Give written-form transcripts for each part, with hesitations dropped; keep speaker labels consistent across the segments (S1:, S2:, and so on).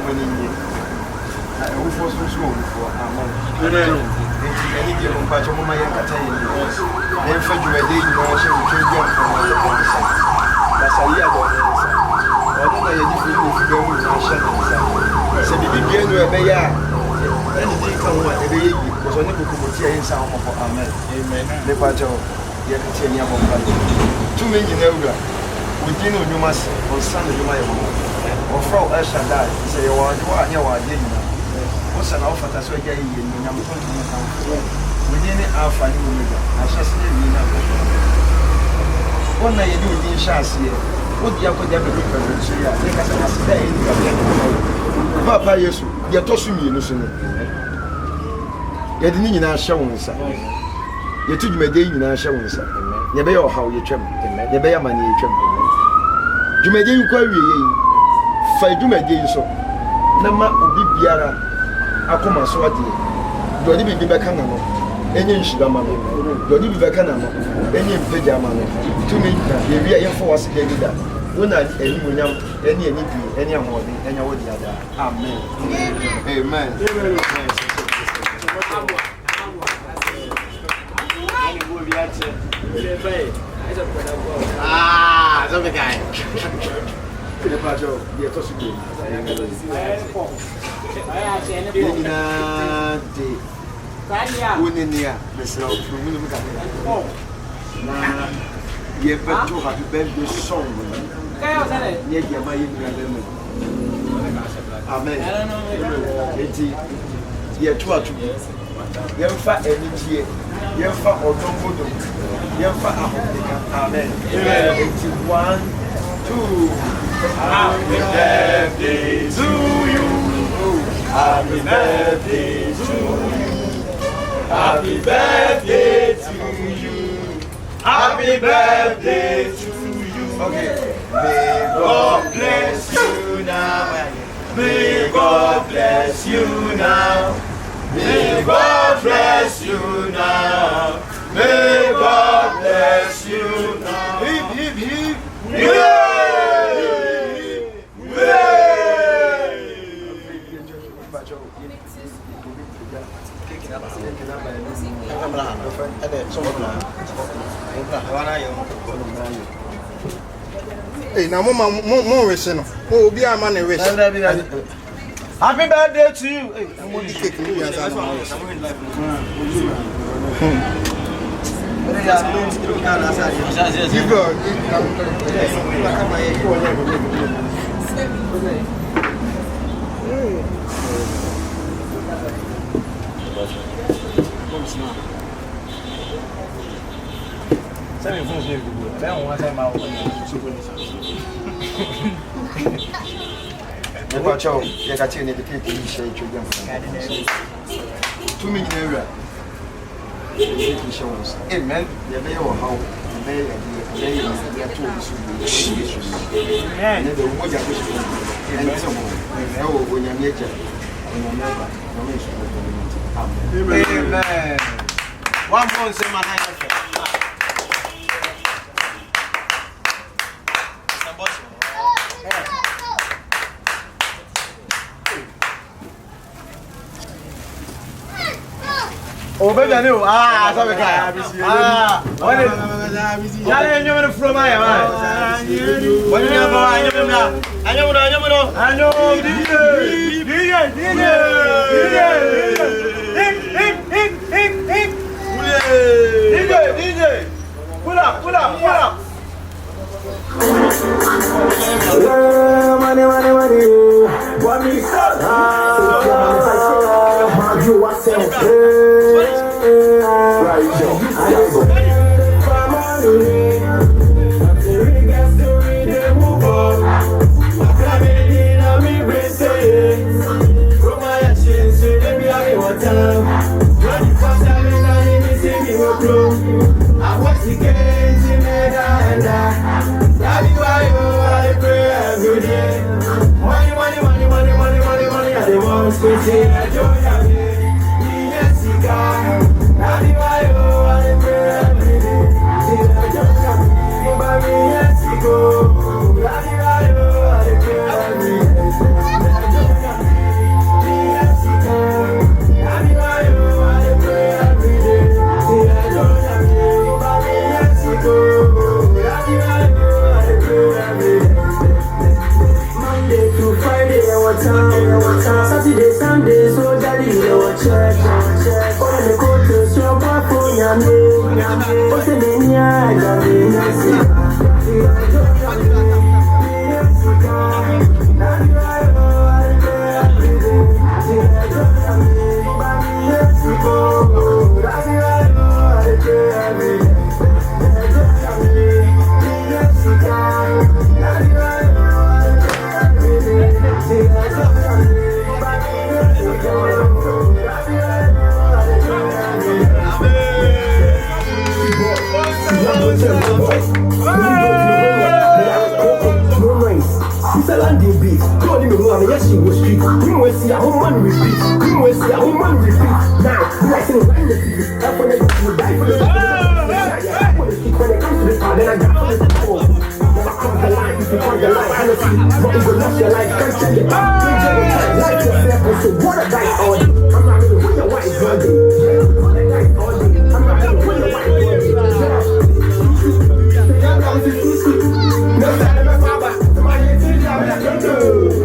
S1: money. Who was so for Amen. Any deal on Pacho Maya Catay. Then for you a day, you know, she will trade you from the side. That's a year ago. I don't know if you go with my shadow. So the big game where they are. Anything come what the baby was only to in sound for Amen. Amen. The Pacho, yet continue on Pacho. 2 million euro. We didn't know you must on Sunday, you might or Frau Ashadai. Say, you are here, you are here. What's an offer that's why you're within Alpha and Omega. I shall say, you know, what may you do in Shassi? What the academic reference here? I think I can stay in the Papa, yes, you're tossing me, listen. You didn't know showing, sir. You took me a day in our showing, sir. You may or how you trim, you may have money, you trim. You may do inquiry, fight you may do so. Nama Ubi Biara. Akoma so ade do di bi beka na no enye nhira ma no do di bi beka na no enye mpeja ma no tumi na ye wi ye fo wase de da wona eni munyam eni bi eni amode enya wodi ada amen amen ah so the guy the pajo ye to sugi Uninia, Miss Love, you better happy birthday song. Yet, you might even Amen. You're 2 You're fat energy. You're fat or don't go. You're fat. Amen. 1, 2. Happy birthday to you. Happy birthday to you. Happy birthday to you. Happy birthday to you. Okay. May God bless you now. May God bless you now. May God bless you now. May God bless you now. Hip, hip, hip.
S2: Hey, now more wishing. Oh, be a man wish.
S1: Happy birthday to you. Hey, I'm going to take you. Watch out, you got to educate you, share children. 2 million euro. Amen. You may or how you may have told us issues. And the one you wish for, and some more. When you're nature, amen. 1 month, say my oh, baby, I know. Ah, so we can. Ah, what is? Yeah, you know from my mind. What you know? I know. DJ. Pull up. Money. What me? You are saying,
S3: Saturday, Sunday, so daddy, your church. On the court, so powerful, yummy. What's the name? Yes, she was street. We will see a woman repeat. We will see a woman repeat. Now, blessing right the that's when they will die for the when it comes to this part, then I got for the poor. Never cross the line, if you cross the line, honestly. But if you lost your life, can't tell you back. Like yourself, so what a dice all day. I'm not gonna win your white body. What a dice all day. I'm not gonna win your white body. No time, my father. My head, I'm not going to.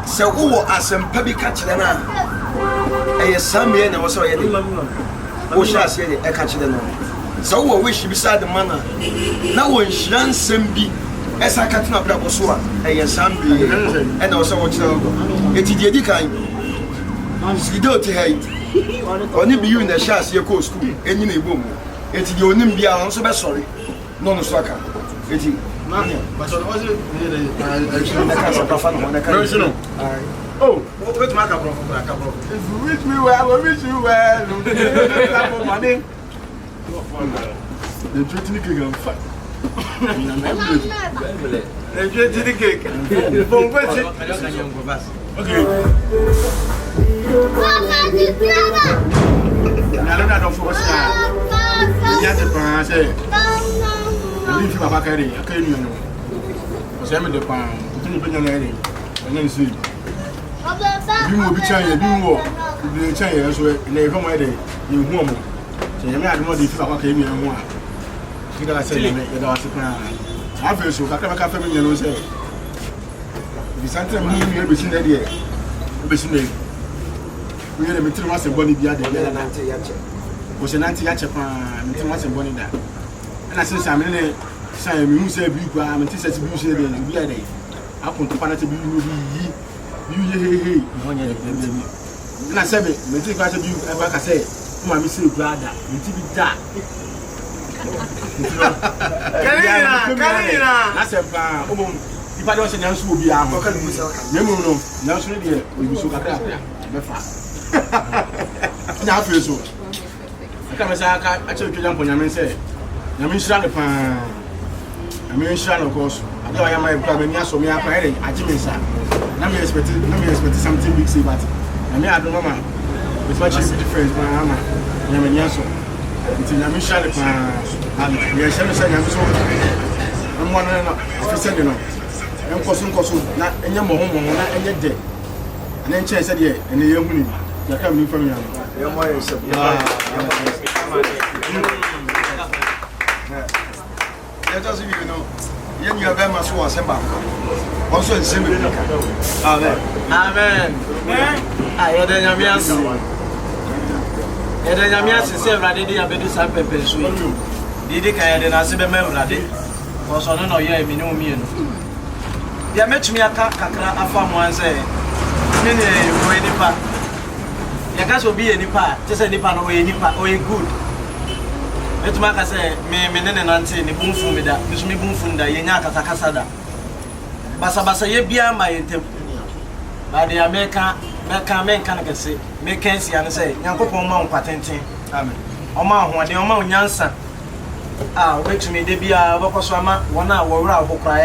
S1: So, who are some puppy catching an eye? A Sammy and also a who shall say a catch the no. So, we wish beside the manor. Now, when she runs some be as I catch up that was one, a Sammy and also what it is the kind. You don't hate. Only be you in the shares your coast school, and you may boom. It is your name be also best sorry. No, soccer. It is. But was it oh, what my couple? If you wish me well, I will wish you well. Money. The treating cake and fat. The treating cake. Okay. I don't know for what's that. If you have a carry, I can't know. Some of the pound, continue to be and then see.
S2: You will be trying, you will be trying, so they come where they you woman. So you may have more difficult what came in one. You got to say, you know, I feel so. I can't family, you know, say. If you sent them, you will be seen that year. We had a material was a body the other day. Was an anti-Japan, material was a body that. And I said, I'm in a sign, we say, I'm a teacher to be here. I put the panel to be you, and I said, material was a view, like I said, my missing brother, you to be that. I said, if I don't say Nancy will be out, no, Nancy will be so good. Now, I feel so. I can't say I jump on your men say, I mean, shut up. I mean, shut of course. I know I am my brother, and so me up I Jimmy, sir. Let me expect something big, see, but I mean, I don't know, man. It's much different, my hammer. I mean, yes, until I mean, shut up. And we are saying, I'm so. I'm one of the said, you know. I'm causing not any more home, not any day. And then Chase said, yeah, and the young woman, you're coming from your
S1: let us you know, you have very much was also in similar. Amen.
S4: I had a Yamias. And then Yamias is already a bit of some paper. Did it kind of answer the memory? Was on no year, me no mean. They met me a kakra a farm one say. Any part. You can't be any part, just any part or any part or good. Let's make us say, me and auntie, the boom from me that, Miss Me Boom from the Yanaka Casada. Basa, ye be my intent. By the American can say, make Kensi and say, Yanko Mount Patenting. Amen. Oma, when the Oma Yansa. Ah, wait to me, they be a Bokosama, 1 hour of cry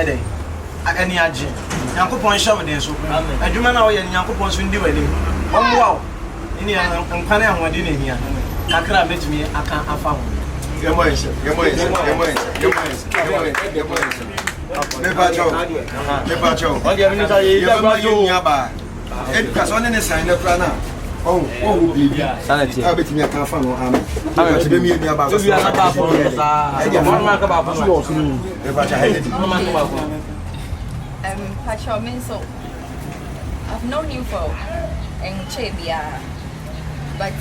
S4: any agent. Yanko Point show with so. And you man are in Yanko Point's window. Wow. In the Mpeninsem one dinner here. Kakra met me, I can't have found.
S1: Your voice. Never joke. Because on any sign of Rana. Oh, sanity. I'll bet me I can't find one. I'm to be about
S5: so I've known you for Chebia, but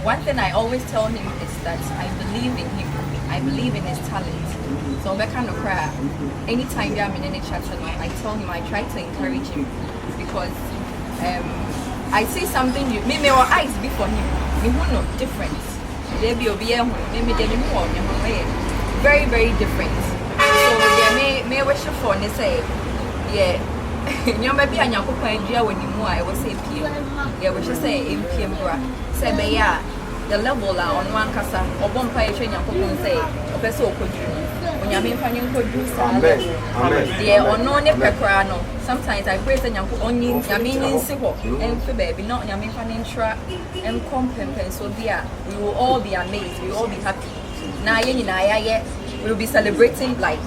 S5: one thing I always tell him is that I believe in him. I believe in his talent. So that kind of cry. Anytime I'm in any chat, I tell him, I try to encourage him because I see something you maybe our eyes before him. Me who know different. There be maybe they more very, very different. So they may wish for and say, yeah. You maybe a young couple idea when you more I will say PM. Yeah, we should say in PM bra. Say yeah, the level on one casa or one pay train young couple say a person could do. When you mean finding could do yeah, or no nepecrano. Sometimes I praise and young onions, I mean in simple and for baby, not your mean finding track and compempen so dear. We will all be amazed, we will all be happy. Now yet we'll be celebrating like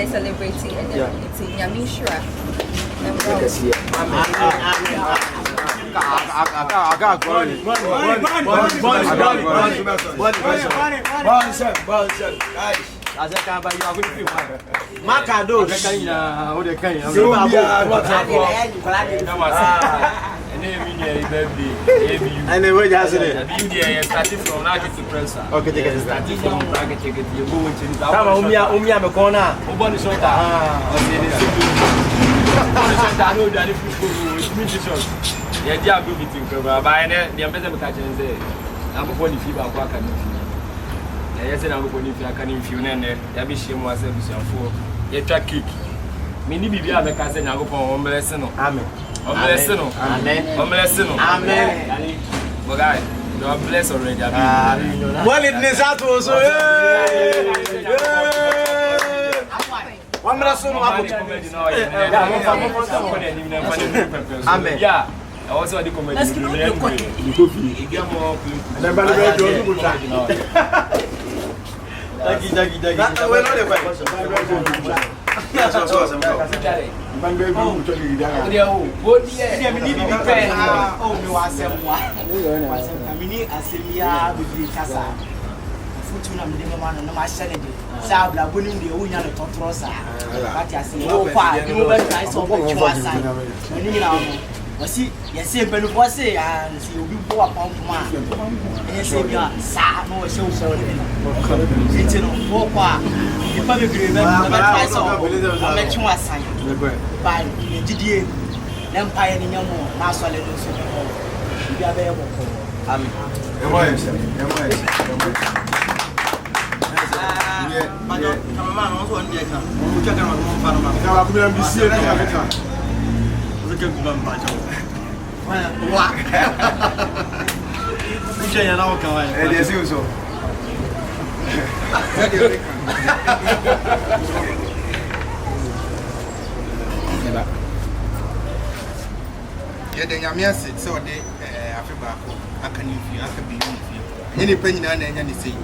S5: celebrating and it's in Yamin Shura.
S4: As I can't buy you a good film. Macado, and then where does it? Starting from Akete to press. Okay, take it. Starting from Akete, you go into the Umia Macona, Ubani Sota. I know that if you go with musicians, the idea of going to buy the ambassador catching and say, I'm going to fever. Yes, I'm going to can if you and Yabishim was a for a track kick. Many be a cousin, I go for Omelesino. Amen. Omelesino. Amen. Amen. You are blessed already. Well, it is out also. One person, Amen. Yeah. I also the comedy.
S6: Futuna mdema mano na mashane de sabla buni ndi unya no totrosa kati ase o kwa ni mo be try so bo chwa sai ni na mo wasi yese pelu bo se ya si obi bo apam kuma yese bia sa no se o so ni enti no bo kwa ni pa be gre be try so me chwa sai ba ni didie na empire ni nyamo na so le do so bia be bo ko amen
S1: Yede nyamia se ode afeba ko aka ni fi aka bi ni fi panyina na enya ni sei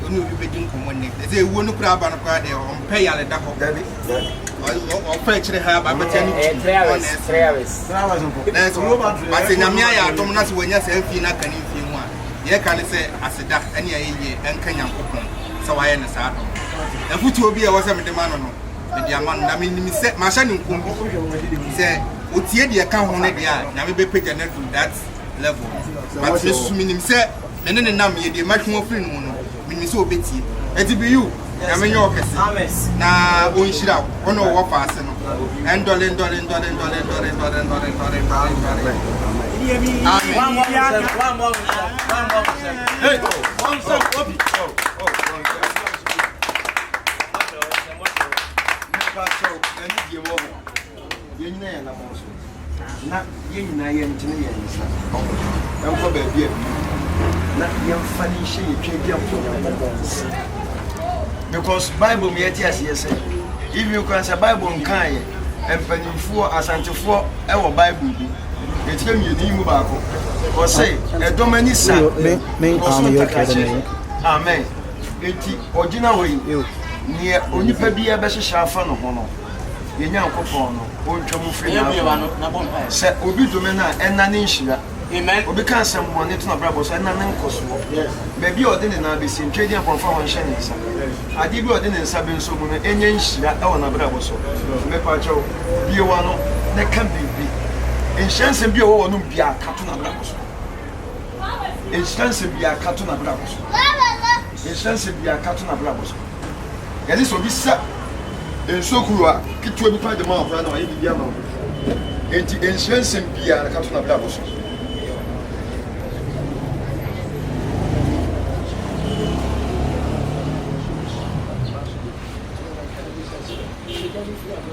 S1: onu bi bedin komonne ze ewo no kura ba no kura de on pay yale da ko gabi o pay chire ha ba betani 3 hours na so ba se nyamia ya dom na se wanya se fi na aka ni fi mu a ye ka ne se aseda ene ya ye enka nyankopon se wa ye ne sa dom afuti obi e wo se mede ma no no mede ama no na mi se ma sha ni nkombi se otie de ka ho ne de a na me be page na to that level but this minim se ne nam ye de ma twa free no no minim se obeti eti Beyou na me nyo kese na o nhira ono wo fa ase no endole hey one stop obi yenina ya na monso na yenina ya ntine ya nsa emfo ba bia na yemfa ni hye yetwa bia mfo because Bible me yeti asese if you can say Bible nkan ye empanimfo asantefo e wo Bible bi etire mi yeni mu ba ko o say edomani sa me amen eti ogina we ni onipa bia be hye afa no ho no yenya nkopon no ontwamu free na bompa se obi dome na enna ne nhira amen obi kan sam mo ne to na brabo so enna ne nkoso yes baby odi ne na be sin twedi apon fa won hye ne nsa ade bi odi ne nsa be nso mu no enya nhira e wona brabo so me pa chawo bi wa no ne kan bibi inshanse bi wo no bia kato na brabo so inshanse bia kato na brabo so inshanse bia kato na brabo so yadi so bi sa ensokuwa kitwe bi pa de ma afra na wa bibia ma enti insurance bia na kato na brabo so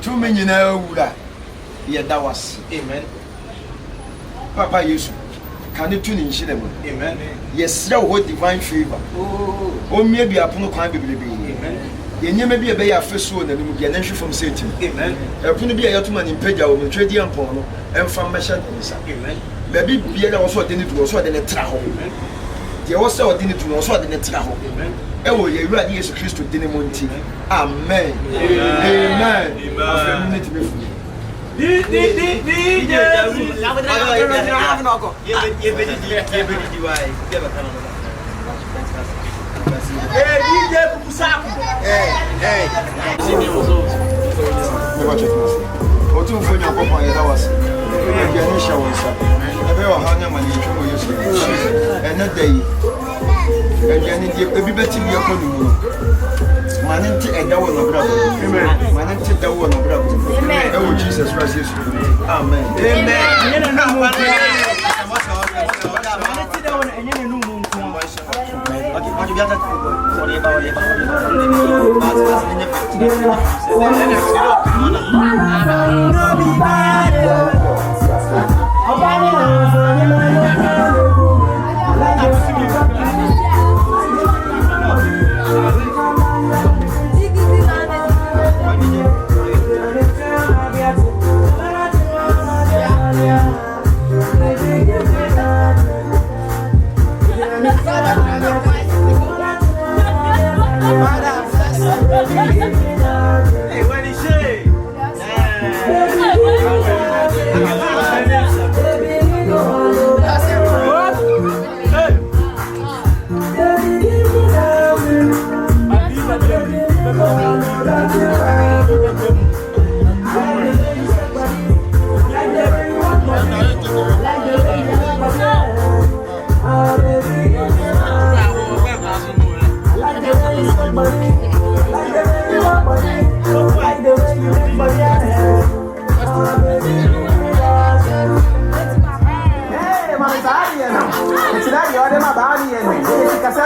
S1: tumi nyina wura ye dawas amen papa yesu kan tu ni nhire mu amen yesra wo divine favor o mie bia pono kwan bebrebe amen yenyeme bia be ya fesuo na nimu bia na hwe from seti amen epono bia yatuma ni mpagya wo twedi ampon no emfa mmehya nsa amen baby bia na wo so de ni du wo so de ne tra ho amen de wo so de ni du wo so de ne tra ho amen ewo ye wura di Yesu Kristo de ne monti amen amen afem ne tibe fu di wai ke ba kana DJ Pusaku. Hey. Sini ozo. Meba chetu. Otu mfanya kwa ya dawasi. Ya nisha wonsa. Ebe wa hanya mani chumo Yesu. Ena dai. Ya ni die ebi beti bi akọ numu. Mani nti edawo na brabo. Amen. Mani nti edawo na brabo. Amen. Ewo Jesus Christ Yesu. Amen. Amen. Nyene na mu. Mani nti edawo na nyene nu mu nko. Maju biasa sorry ba oleh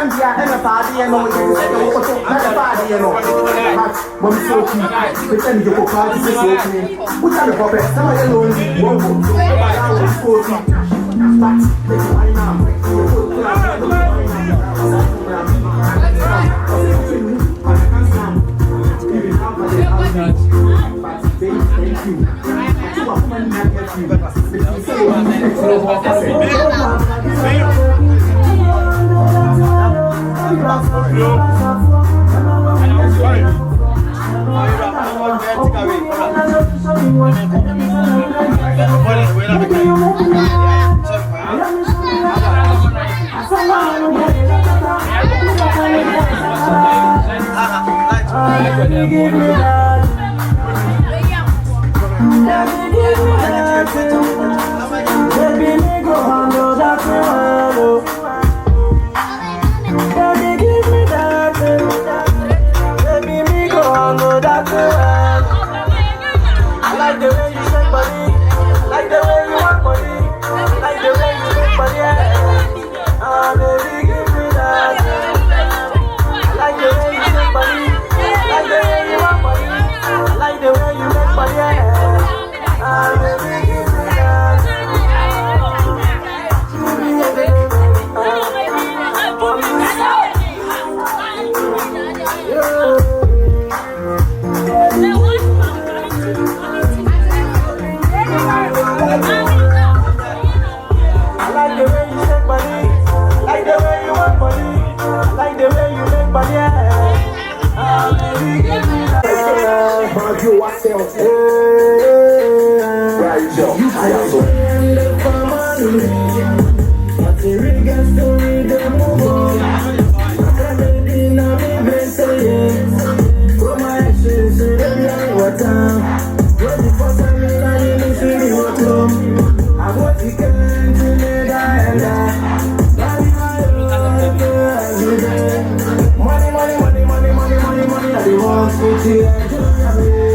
S3: Zambia and a party and no, not a party and all. But so key, pretend you go party this opening. Which are the puppet? Some of you alone, one book, I was 40. But it's my mom. Money,